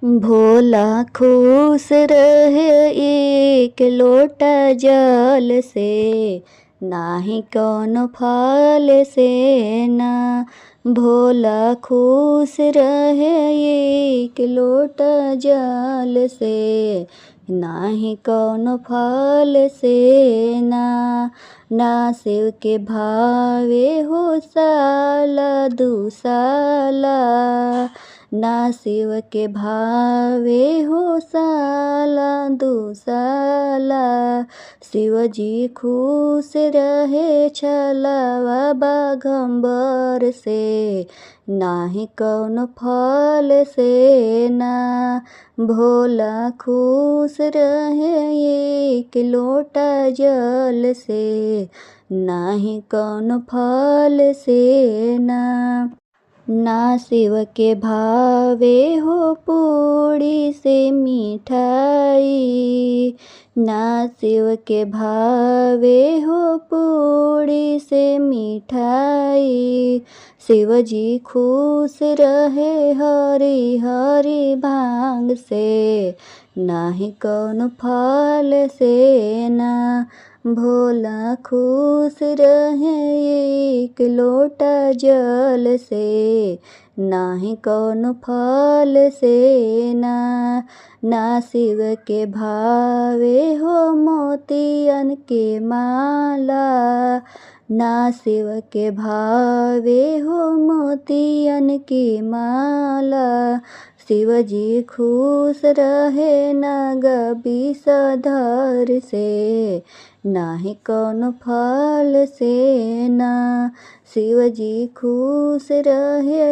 भोला खुश रहे एक लोटा जल से, नाही कौनो फल से ना। भोला खुश रहे एक लोटा जल से, नाही कौनो फल से ना। ना शिव के भावे हो साला दुसाला, ना शिव के भावे हो साला दुसाला। शिवजी खुश रहे छलवा बाघंबर से, नाही कौनो फल से ना। भोला खुश रहे एक लोटा जल से, नाही कौनो फल से ना। ना शिव के भावे हो पूड़ी से मिठाई, ना शिव के भावे हो पूड़ी से मिठाई। शिवजी खुश रहे हरी हरी भांग से, नाही कौनो फल से ना। भोला खुश रहे एक लोटा जल से, नाही कौनो फल से ना। ना शिव के भावे हो मोतियन के माला, ना शिव के भावे हो मोतियन की माला। शिवजी खुश रहे नाग विषधर से, नाही कौनो फल से ना। शिवजी खुश रहे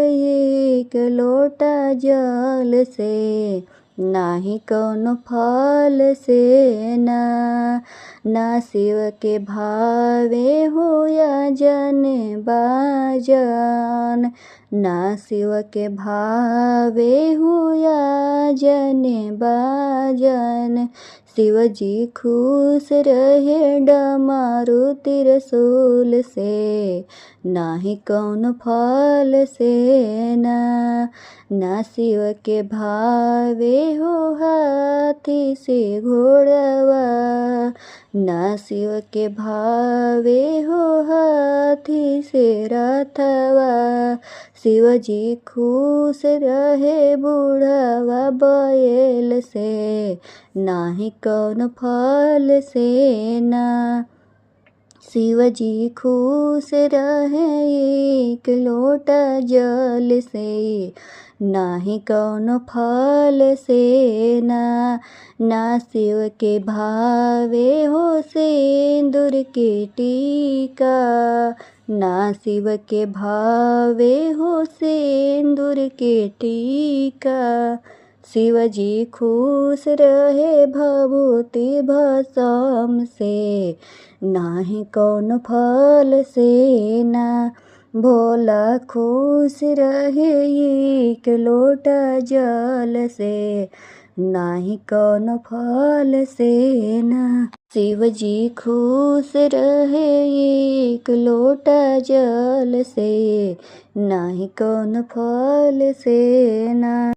एक लोटा जल से, नाही कौनो फल से ना। ना शिव के भावे हो यजन बाजन, ना शिव के भावे हो यजन बाजन। शिवजी खुश रहे डमरू त्रिशूल से, नाही कौनो फल से ना। ना शिव के भावे हो हाथी से घोड़वा, ना शिव के भावे हो हाथी से रथवा। शिवजी खुश रहे बूढ़वा बैल से, नाही कौनो फल से ना। शिवजी खुश रहे एक लोटा जल से, नाही कौनो फल से ना। ना शिव के भावे हो सिंदूर के टीका, ना शिव के भावे हो सिंदूर के टीका। शिवजी खुश रहे भभूति भस्म से, नाही कौनो फल से ना। भोला खुश रहे एक लोटा जल से, नाही कौनो फल से ना। शिवजी खुश रहे एक लोटा जल से, नाही कौनो फल से ना।